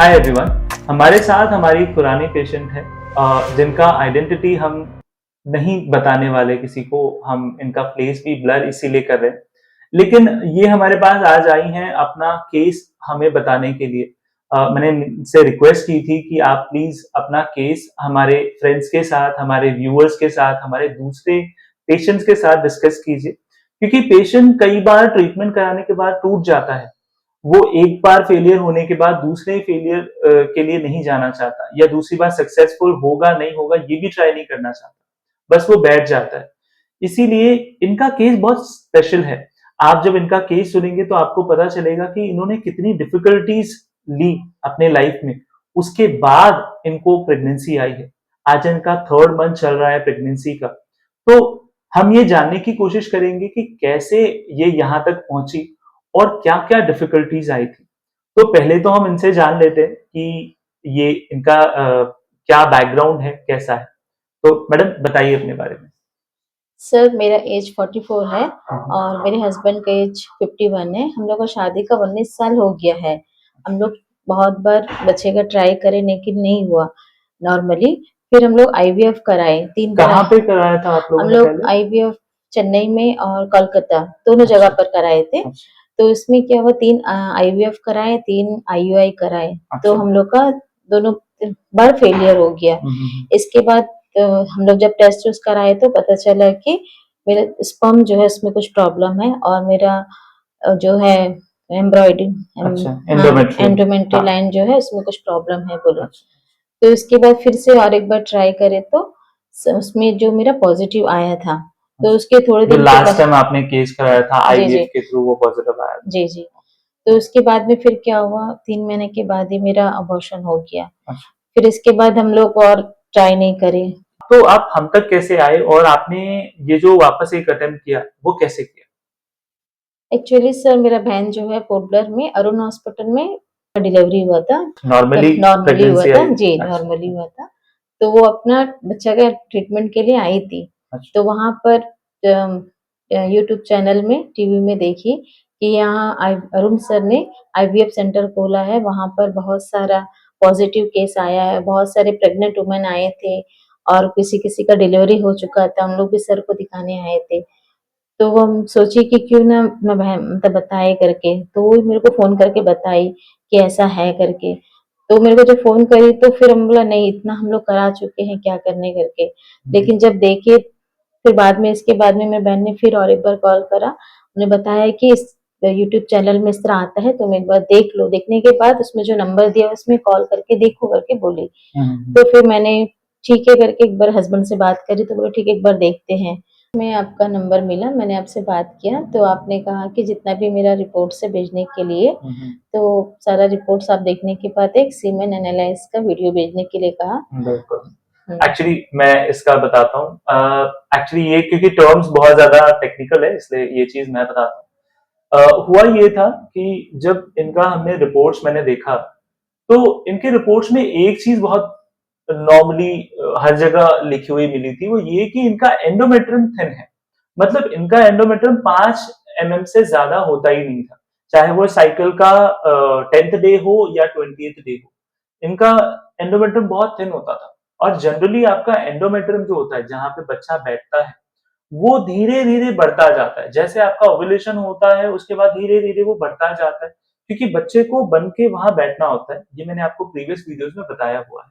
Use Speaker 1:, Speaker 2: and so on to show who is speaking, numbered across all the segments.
Speaker 1: Hi everyone. हमारे साथ हमारी एक पुरानी पेशेंट है जिनका आइडेंटिटी हम नहीं बताने वाले किसी को। हम इनका फेस भी ब्लर इसीलिए कर रहे हैं, लेकिन ये हमारे पास आज आई हैं अपना केस हमें बताने के लिए। मैंने इनसे रिक्वेस्ट की थी कि आप प्लीज अपना केस हमारे फ्रेंड्स के साथ, हमारे व्यूअर्स के साथ, हमारे दूसरे पेशेंट्स के साथ डिस्कस कीजिए, क्योंकि पेशेंट कई बार ट्रीटमेंट कराने के बाद टूट जाता है। वो एक बार फेलियर होने के बाद दूसरे फेलियर के लिए नहीं जाना चाहता, या दूसरी बार सक्सेसफुल होगा नहीं होगा ये भी ट्राई नहीं करना चाहता, बस वो बैठ जाता है। इसीलिए इनका केस बहुत स्पेशल है। आप जब इनका केस सुनेंगे तो आपको पता चलेगा कि इन्होंने कितनी डिफिकल्टीज ली अपने लाइफ में, उसके बाद इनको प्रेगनेंसी आई है। आज इनका 3rd मंथ चल रहा है प्रेगनेंसी का। तो हम ये जानने की कोशिश करेंगे कि कैसे ये यहाँ तक पहुंची और क्या-क्या डिफिकल्टीज आई थी। तो पहले तो हम इनसे जान लेते हैं कि ये इनका क्या बैकग्राउंड है, कैसा है। तो मैडम बताइए अपने बारे में।
Speaker 2: सर मेरा एज 44 है और मेरे हस्बैंड का एज 51 है। हम लोग का शादी का 19 साल हो गया है। हम लोग बहुत बार बच्चे का ट्राई करे लेकिन नहीं हुआ नॉर्मली। फिर हम लोग आईवीएफ कराए, 3 बार
Speaker 1: कहाँ पे कराया था आप लोगों
Speaker 2: हम
Speaker 1: ने
Speaker 2: लोग
Speaker 1: पहले?
Speaker 2: आईवीएफ चेन्नई में और कोलकाता दोनों जगह
Speaker 1: अच्छा,
Speaker 2: पर कराए थे।
Speaker 1: अच्छा,
Speaker 2: तो इसमें क्या हुआ, 3 आईवीएफ कराए, 3 आईयूआई कराए। तो
Speaker 1: अच्छा।
Speaker 2: हम लोग का दोनों बार फेलियर हो गया।
Speaker 1: हुँ, हुँ, हुँ।
Speaker 2: इसके बाद हम लोग जब टेस्ट वेस्ट कराए तो पता चला कि मेरा स्पर्म जो है उसमें कुछ प्रॉब्लम है और मेरा जो है एम्ब्रॉयडिंग
Speaker 1: अच्छा,
Speaker 2: हाँ
Speaker 1: एंडोमेट्रियम।
Speaker 2: एंडोमेट्रियल
Speaker 1: हाँ,
Speaker 2: लाइन जो है उसमें कुछ प्रॉब्लम है बोले।
Speaker 1: अच्छा।
Speaker 2: तो इसके बाद फिर से और एक बार ट्राई करे तो उसमें जो मेरा पॉजिटिव आया था। तो उसके थोड़े
Speaker 1: जो
Speaker 2: दिन के
Speaker 1: लास्ट
Speaker 2: बाद
Speaker 1: टाइम आपने केस कराया था
Speaker 2: जी जी
Speaker 1: आईवीएफ के थ्रू वो पॉजिटिव आया था।
Speaker 2: जी जी। तो उसके बाद में फिर क्या हुआ, 3 महीने के बाद ही मेरा अबॉर्शन हो गया।
Speaker 1: अच्छा।
Speaker 2: फिर इसके बाद हम लोग और ट्राई नहीं करे।
Speaker 1: तो आप हम तक कैसे आए और आपने ये जो वापस एक अटेम्प्ट किया वो कैसे किया?
Speaker 2: एक्चुअली सर मेरा बहन जो है पोर्टब्लेयर में अरुण हॉस्पिटल में डिलीवरी हुआ था।
Speaker 1: नॉर्मली
Speaker 2: नॉर्मली हुआ
Speaker 1: प्रेगनेंसी
Speaker 2: था
Speaker 1: आई?
Speaker 2: जी,
Speaker 1: अच्छा,
Speaker 2: नॉर्मली हुआ था। तो वो अपना बच्चा का ट्रीटमेंट के लिए आई थी।
Speaker 1: अच्छा।
Speaker 2: तो वहाँ पर यूट्यूब चैनल में टीवी में देखी कि यहाँ अरुण सर ने आईवीएफ सेंटर खोला है। वहाँ पर बहुत सारा पॉजिटिव केस आया है, बहुत सारे प्रेग्नेंट वुमेन आए थे और किसी-किसी का डिलीवरी हो चुका था। हम लोग भी सर को दिखाने आए थे। तो वो हम सोचे कि क्यों ना अपना बहन मतलब बताए करके, तो वो मेरे को फ़ोन करके बताई कि ऐसा है करके। तो मेरे को जब फ़ोन करी तो फिर हम बोला नहीं इतना हम लोग करा चुके हैं, क्या करने करके।
Speaker 1: हुँ,
Speaker 2: लेकिन जब देखे फिर बाद में इसके बाद में मेरी बहन ने फिर और एक बार कॉल करा। उन्हें बताया कि इस यूट्यूब चैनल में इस तरह आता है, तुम एक बार देख लो। देखने के बाद उसमें जो नंबर दिया उसमें कॉल करके देखो करके बोली।
Speaker 1: हुँ, हुँ।
Speaker 2: तो फिर मैंने ठीक है करके एक बार हस्बैंड से बात करी तो बोले ठीक है एक बार देखते हैं। मैं आपका नंबर मिला, मैंने आपसे बात किया तो आपने कहा कि जितना भी मेरा रिपोर्ट्स है भेजने के लिए,
Speaker 1: हुँ, हुँ।
Speaker 2: तो सारा रिपोर्ट्स आप देखने के बाद एक सीमेन एनालाइज़ का वीडियो भेजने के लिए कहा।
Speaker 1: बिल्कुल।
Speaker 2: हुँ।
Speaker 1: एक्चुअली मैं इसका बताता हूँ। एक्चुअली ये क्योंकि टर्म्स बहुत ज़्यादा टेक्निकल है इसलिए ये चीज़ मैं बताता हूँ। हुआ ये था कि जब इनका हमने रिपोर्ट्स मैंने देखा, तो इनके रिपोर्ट्स में एक चीज़ बहुत नॉर्मली हर जगह लिखी हुई मिली थी, वो ये कि इनका एंडोमेट्रियम थिन है। मतलब इनका एंडोमेट्रियम 5 एमएम से ज़्यादा होता ही नहीं था। चाहे वो साइकिल का 10th डे हो या 20th डे हो। इनका एंडोमेट्रियम बहुत थिन होता था। और जनरली आपका एंडोमेट्रियम जो होता है, जहाँ पे बच्चा बैठता है, वो धीरे-धीरे बढ़ता जाता है। जैसे आपका ओव्यूलेशन होता है, उसके बाद धीरे-धीरे वो बढ़ता जाता है, क्योंकि बच्चे को बन के वहाँ बैठना होता है। ये मैंने आपको प्रीवियस वीडियोज़ में बताया हुआ है।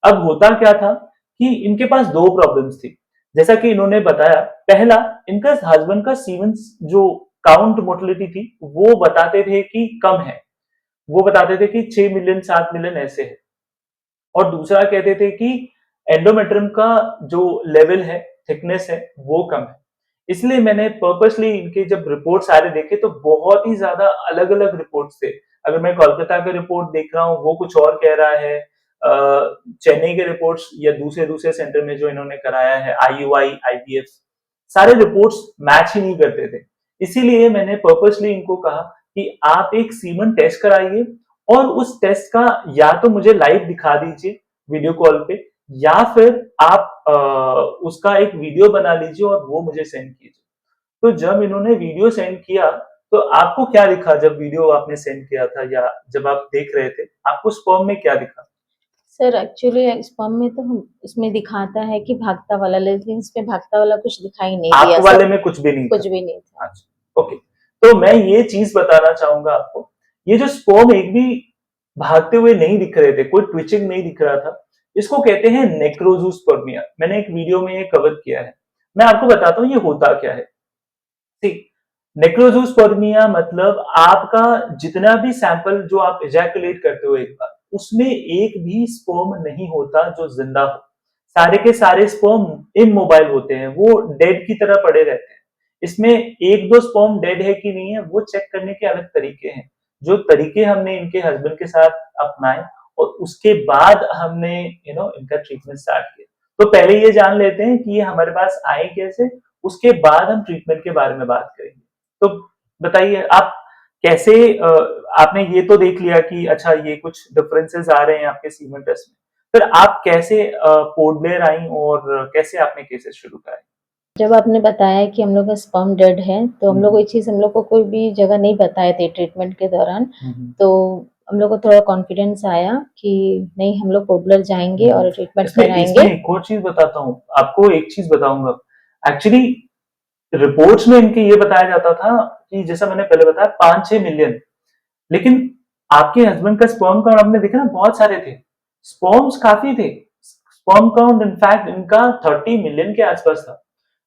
Speaker 1: अब होता क्या था कि इनके पास 2 प्रॉब्लम्स थी। जैसा कि इन्होंने बताया, पहला इनका हस्बैंड का सीमेंस जो काउंट मोटिलिटी थी, वो बताते थे कि कम है। वो बताते थे कि 6 मिलियन 7 मिलियन ऐसे है। और दूसरा कहते थे कि एंडोमेट्रियम का जो लेवल है, थिकनेस है, वो कम है। इसलिए मैंने पर्पसली इनके जब रिपोर्ट सारे देखे तो बहुत ही ज़्यादा अलग-अलग रिपोर्ट्स थे। अगर मैं कोलकाता का रिपोर्ट देख रहा हूँ, वो कुछ और कह रहा है। चेन्नई के रिपोर्ट्स या दूसरे-दूसरे सेंटर में जो इन्होंने कराया है, आईयूआई, आईवीएफ, सारे रिपोर्ट्स मैच ही नहीं करते थे। इसीलिए मैंने पर्पसली इनको कहा कि आप एक सीमन टेस्ट कराइए और उस टेस्ट का या तो मुझे लाइव दिखा दीजिए वीडियो कॉल पे, या फिर आप उसका एक वीडियो बना लीजिए और वो मुझे सेंड कीजिए। तो जब इन्होंने वीडियो सेंड किया तो आपको क्या दिखा जब वीडियो आपने सेंड किया था या जब आप देख रहे थे, आपको स्पर्म में क्या दिखा?
Speaker 2: सर एक्चुअली स्पर्म में तो हम इसमें दिखाता है कि भागता वाला, लेकिन इसमें भागता वाला कुछ दिखाई नहीं
Speaker 1: आप
Speaker 2: दिया
Speaker 1: वाले
Speaker 2: सर,
Speaker 1: में कुछ भी नहीं था।
Speaker 2: कुछ भी नहीं था।
Speaker 1: अच्छा, ओके। तो मैं ये चीज़ बताना चाहूँगा आपको, ये जो स्पर्म एक भी भागते हुए नहीं दिख रहे थे, कोई ट्विचिंग नहीं दिख रहा था, इसको कहते हैं नेक्रोज़ूस्पर्मिया। मैंने एक वीडियो में ये कवर किया है। मैं आपको बताता हूँ ये होता क्या है। ठीक, नेक्रोज़ूस्पर्मिया मतलब आपका जितना भी सैंपल जो आप इजैकुलेट करते हो एक बार, उसमें एक भी स्पर्म नहीं होता जो जिंदा हो। सारे के सारे स्पर्म इमोबाइल होते हैं, वो डेड की तरह पड़े रहते हैं। इसमें एक दो स्पर्म डेड है कि नहीं है वो चेक करने के अलग तरीके हैं। जो तरीके हमने इनके हस्बैंड के साथ अपनाए और उसके बाद हमने इनका ट्रीटमेंट स्टार्ट किया। तो पहले ये जान लेते हैं कि ये हमारे पास आए कैसे, उसके बाद हम ट्रीटमेंट के बारे में बात करेंगे। तो बताइए आप कैसे आपने ये तो देख लिया कि अच्छा ये कुछ डिफरेंसेस आ रहे हैं आपके सीमेंट टेस्ट में। फिर आप कैसे पोर्ट ब्लेयर आई और कैसे आपने केसेस शुरू कराए?
Speaker 2: जब आपने बताया कि हम लोग का स्पर्म डेड है, तो हम लोग ये चीज़ हम लोग को कोई भी जगह नहीं बताए थे ट्रीटमेंट के दौरान। तो हम लोग को थोड़ा कॉन्फिडेंस आया कि नहीं हम लोग पोर्टब्लेयर जाएँगे और ट्रीटमेंट
Speaker 1: इसमें
Speaker 2: कराएँगे।
Speaker 1: इसमें एक और चीज़ बताता हूँ, आपको एक चीज़ बताऊँगा। एक्चुअली रिपोर्ट्स में इनके ये बताया जाता था कि जैसा मैंने पहले बताया 5-6 मिलियन, लेकिन आपके हस्बैंड का स्पर्म काउंट आपने देखा ना बहुत सारे थे। स्पर्म्स काफ़ी थे। स्पर्म काउंट इनफैक्ट इनका 30 मिलियन के आसपास था।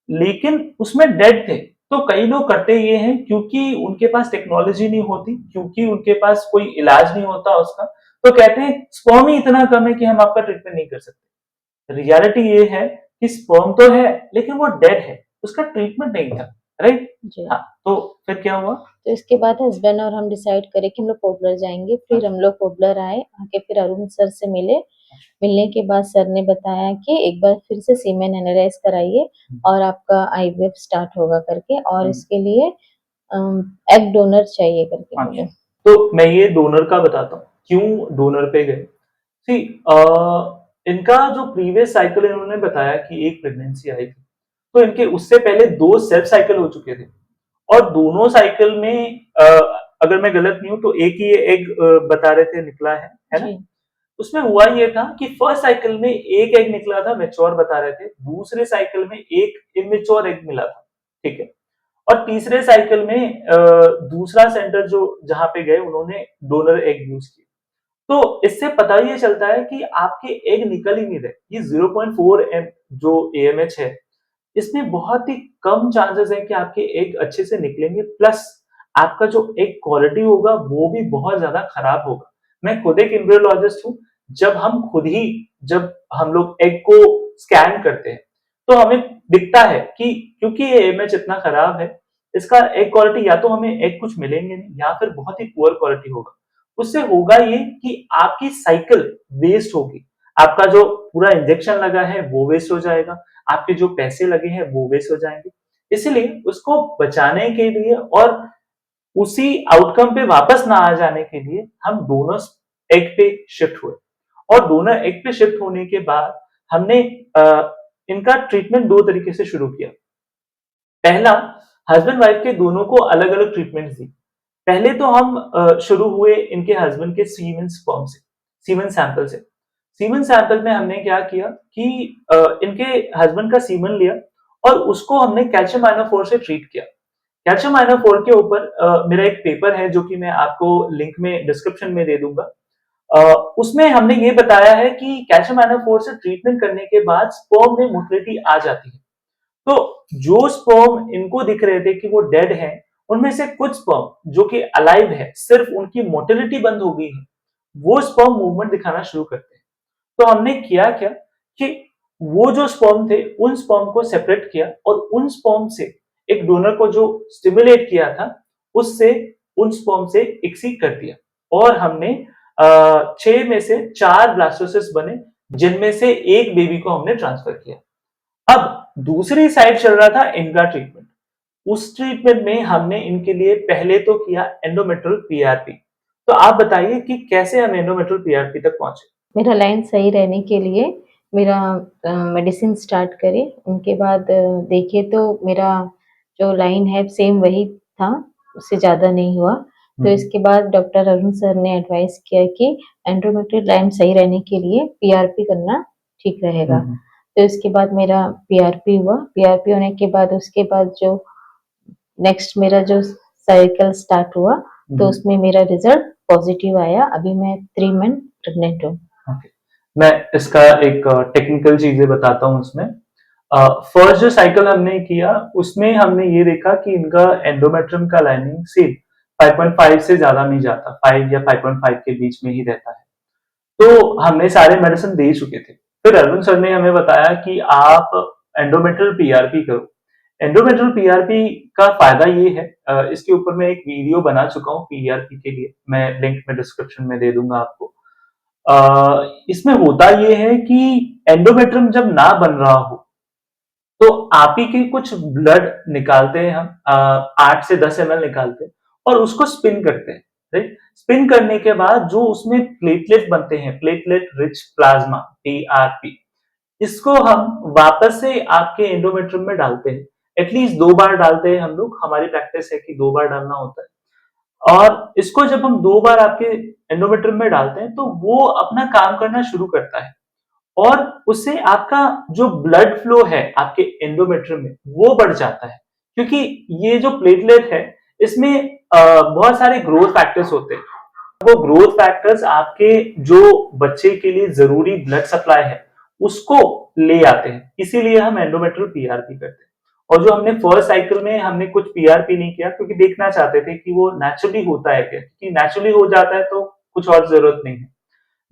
Speaker 1: लेकिन उसमें डेड थे। तो कई लोग करते ये हैं क्योंकि उनके पास टेक्नोलॉजी नहीं होती, क्योंकि उनके पास कोई इलाज नहीं होता उसका, तो कहते हैं स्पर्म ही इतना कम है कि हम आपका ट्रीटमेंट नहीं कर सकते। रियलिटी ये है कि स्पर्म तो है लेकिन वो डेड है, उसका ट्रीटमेंट नहीं था, राइट?
Speaker 2: जी।
Speaker 1: हाँ, तो फिर क्या हुआ?
Speaker 2: तो इसके बाद हस्बैंड और हम डिसाइड करे कि हम लोग पोर्टब्लेयर जाएँगे। फिर हम लोग पोर्टब्लेयर आए, आके फिर अरुण सर से मिले। मिलने के बाद सर ने बताया कि एक बार फिर से सीमेन एनालाइज़ कराइए और आपका आईवीएफ स्टार्ट होगा करके और इसके लिए एग डोनर चाहिए करके बोले।
Speaker 1: अच्छा, तो मैं ये डोनर का बताता हूँ, क्यों डोनर पे गए? सी इनका जो प्रीवियस साइकिल इन्होंने बताया कि एक प्रेगनेंसी आई थी, तो इनके उससे पहले 2 सेल्फ साइकिल हो चुके थे और दोनों साइकिल में अगर मैं गलत नहीं हूँ तो एक ही एग बता रहे थे निकला है ना?
Speaker 2: जी,
Speaker 1: उसमें हुआ ये था कि फर्स्ट साइकिल में एक एग निकला था मैच्योर बता रहे थे, दूसरे साइकिल में एक इमैच्योर एग मिला था, ठीक है? और तीसरे साइकिल में दूसरा सेंटर जो जहाँ पे गए उन्होंने डोनर एग यूज़ किया। तो इससे पता ये चलता है कि आपके एग निकल ही नहीं रहे। ये 0.4 जो एएमएच है, इसमें बहुत ही कम चांसेस है कि आपके एग अच्छे से निकलेंगे प्लस आपका जो एग क्वालिटी होगा वो भी बहुत ज़्यादा खराब होगा। मैं खुद एक एम्ब्रियोलॉजिस्ट हूँ, जब हम लोग एग को स्कैन करते हैं, तो हमें दिखता है कि क्योंकि ये एएमएच इतना खराब है, इसका एग क्वालिटी या तो हमें एग कुछ मिलेंगे नहीं या फिर बहुत ही पुअर क्वालिटी होगा। उससे होगा ये कि आपकी साइकिल वेस्ट होगी। आपका जो पूरा इंजेक्शन लगा है वो वेस्ट हो जाएगा, आपके जो पैसे लगे हैं वो वेस्ट हो जाएँगे। इसीलिए उसको बचाने के लिए और उसी आउटकम पे वापस ना आ जाने के लिए हम दोनों एग पे शिफ्ट हुए और दोनों एग पे शिफ्ट होने के बाद हमने इनका ट्रीटमेंट 2 तरीके से शुरू किया। पहला, हस्बैंड वाइफ के दोनों को अलग-अलग ट्रीटमेंट्स दी। पहले तो हम शुरू हुए इनके हस्बैंड के सीमेन स्पर्म से, सीमेन सैंपल से। सीमेन सैंपल में हमने क्या किया कि इनके हस्बैंड का सीमेन लिया और उसको हमने कैल्शियम आयनोफोर से ट्रीट किया। कैल्शियम आयनोफोर के ऊपर मेरा एक पेपर है जो कि मैं आपको लिंक में डिस्क्रिप्शन में दे दूँगा। अ, उसमें हमने ये बताया है कि कैल्शियम आयनोफोर से ट्रीटमेंट करने के बाद स्पर्म में मोटिलिटी आ जाती है। तो जो स्पर्म इनको दिख रहे थे कि वो डेड हैं, उनमें से कुछ स्पर्म जो कि अलाइव है, सिर्फ उनकी मोटिलिटी बंद हो गई है, वो स्पर्म मूवमेंट दिखाना शुरू करते हैं। तो हमने किया क्या कि वो जो स्पर्म थे, उन स्पर्म को सेपरेट किया और उन स्पर्म से एक डोनर को जो स्टिमुलेट किया था, उससे उन स्पर्म से एक्सीड कर दिया और हमने 6 में से 4 ब्लास्टोसिस्ट बने, जिनमें से एक बेबी को हमने ट्रांसफर किया। अब दूसरी साइड चल रहा था इनका ट्रीटमेंट। उस ट्रीटमेंट में हमने इनके लिए पहले तो किया एंडोमेट्रियल पीआरपी। तो आप बताइए कि कैसे हम एंडोमेट्रियल पीआरपी तक पहुंचे?
Speaker 2: मेरा लाइन सही रहने के लिए मेरा मेडिसिन स्टार्ट करे, उनके बाद देखे तो मेरा जो लाइन है सेम वही था। उससे ज़्यादा नहीं हुआ। तो इसके बाद डॉक्टर अरुण सर ने एडवाइस किया कि एंडोमेट्रियल लाइन सही रहने के लिए पीआरपी करना ठीक रहेगा। तो इसके बाद मेरा पीआरपी हुआ। पीआरपी होने के बाद उसके बाद जो नेक्स्ट मेरा जो साइकिल स्टार्ट हुआ, तो उसमें मेरा रिजल्ट पॉजिटिव आया। अभी मैं 3 मंथ प्रेग्नेंट हूँ।
Speaker 1: मैं इसका एक टेक्निकल चीजें बताता हूँ उसमें। फर्स्ट जो साइकिल हमने किया उसमें हमने ये देखा कि इनका एंडोमेट्रियम का लाइनिंग सिर्फ 5.5 से ज्यादा नहीं जाता, 5 या 5.5 के बीच में ही रहता है। तो हमने सारे मेडिसिन दे चुके थे। फिर अरुण सर ने हमें बताया कि आप एंडोमेट्रियल पीआरपी करो। एंडोमेट्रियल पीआरपी का फायदा ये है, इसके ऊपर मैं एक वीडियो बना चुका हूँ पीआरपी के लिए, मैं लिंक में डिस्क्रिप्शन में दे दूंगा आपको। इसमें होता ये है कि एंडोमेट्रियम जब ना बन रहा हो तो आप ही के कुछ ब्लड निकालते हैं हम, 8 से 10 ml निकालते हैं और उसको स्पिन करते हैं, राइट। स्पिन करने के बाद जो उसमें प्लेटलेट बनते हैं, प्लेटलेट रिच प्लाज्मा, पीआरपी, इसको हम वापस से आपके एंडोमेट्रियम में डालते हैं। एटलीस्ट 2 बार डालते हैं हम लोग, हमारी प्रैक्टिस है कि 2 बार डालना होता है। और इसको जब हम 2 बार आपके एंडोमेट्रियम में डालते हैं तो वो अपना काम करना शुरू करता है और उससे आपका जो ब्लड फ्लो है आपके एंडोमेट्रियम में वो बढ़ जाता है, क्योंकि ये जो प्लेटलेट है इसमें बहुत सारे ग्रोथ फैक्टर्स होते हैं। वो ग्रोथ फैक्टर्स आपके जो बच्चे के लिए जरूरी ब्लड सप्लाई है उसको ले आते हैं, इसीलिए हम एंडोमेट्रियल पीआरपी करते हैं। और जो हमने फर्स्ट साइकिल में हमने कुछ पीआरपी नहीं किया क्योंकि देखना चाहते थे कि वो नेचुरली होता है क्या, क्योंकि नेचुरली हो जाता है तो कुछ और जरूरत नहीं है।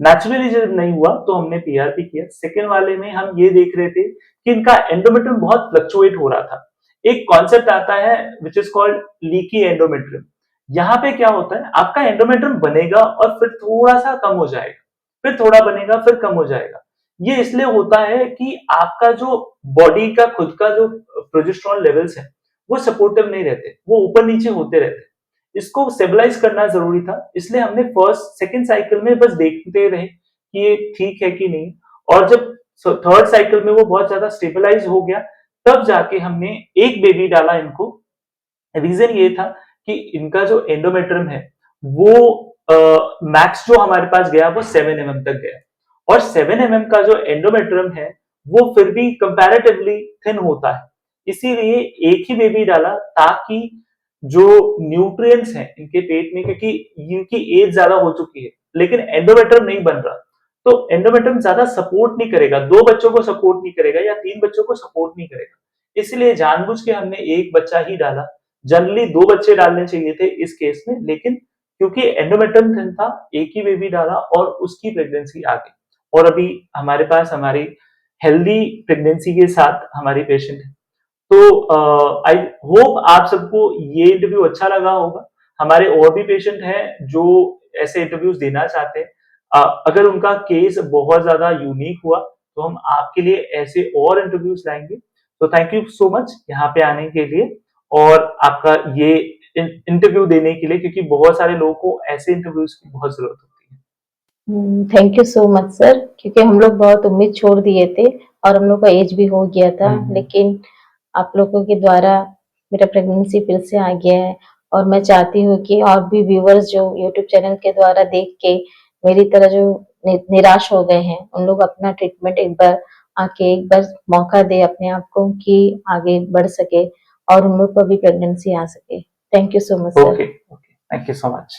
Speaker 1: नेचुरली जब नहीं हुआ तो हमने पीआरपी किया। सेकेंड वाले में हम ये देख रहे थे कि इनका एंडोमेट्रियम बहुत फ्लक्चुएट हो रहा था। एक कॉन्सेप्ट आता है which is called leaky endometrium. यहाँ पे क्या होता है, आपका एंडोमेट्रियम बनेगा और फिर थोड़ा सा कम हो जाएगा, फिर थोड़ा बनेगा फिर कम हो जाएगा। ये इसलिए होता है कि आपका जो बॉडी का खुद का जो प्रोजेस्टेरॉन लेवल्स है वो सपोर्टिव नहीं रहते, वो ऊपर नीचे होते रहते। इसको स्टेबलाइज करना जरूरी था, इसलिए हमने फर्स्ट सेकंड साइकिल में बस देखते रहे कि ये ठीक है कि नहीं। और जब थर्ड साइकिल में वो बहुत ज्यादा स्टेबलाइज हो गया तब जाके हमने एक बेबी डाला इनको। रीजन ये था कि इनका जो एंडोमेट्रियम है वो मैक्स जो हमारे पास गया वो 7 mm तक गया, और 7 mm का जो एंडोमेट्रियम है वो फिर भी कंपैरेटिवली थिन होता है। इसीलिए एक ही बेबी डाला ताकि जो न्यूट्रिएंट्स हैं इनके पेट में, क्योंकि इनकी एज ज्यादा हो चुकी है लेकिन एंडोमेट्रियम नहीं बन रहा, तो एंडोमेट्रियम ज्यादा सपोर्ट नहीं करेगा, 2 बच्चों को सपोर्ट नहीं करेगा या 3 बच्चों को सपोर्ट नहीं करेगा। इसलिए जानबूझ के हमने एक बच्चा ही डाला। जनरली 2 बच्चे डालने चाहिए थे इस केस में, लेकिन क्योंकि एंडोमेट्रियम थिन था एक ही बेबी डाला और उसकी प्रेगनेंसी आ गई। और अभी हमारे पास हमारी हेल्दी प्रेगनेंसी के साथ हमारी पेशेंट है। तो आई होप आप सबको ये इंटरव्यू अच्छा लगा होगा। हमारे और भी पेशेंट हैं जो ऐसे इंटरव्यूज देना चाहते हैं। अगर उनका केस बहुत ज्यादा यूनिक हुआ तो हम आपके लिए ऐसे और इंटरव्यूज लाएंगे। तो थैंक यू सो मच यहाँ पे आने के लिए और आपका ये इंटरव्यू देने के लिए, क्योंकि बहुत सारे लोगों को ऐसे इंटरव्यूज की बहुत जरूरत होती है।
Speaker 2: Thank you so much sir, क्योंकि हम लोग बहुत उम्मीद छोड़ दिए थे और हम लोग का एज भी हो गया था, लेकिन आप लोगों के द्वारा मेरा प्रेगनेंसी फिर से आ गया है। और मैं चाहती हूँ कि और भी व्यूवर्स जो यूट्यूब चैनल के द्वारा देख के मेरी तरह जो निराश हो गए हैं उन लोग अपना ट्रीटमेंट एक बार आके एक बार मौका दे अपने आप को कि आगे बढ़ सके और उन लोग को भी प्रेगनेंसी आ सके। Thank you so much sir.
Speaker 1: Okay, thank you so much.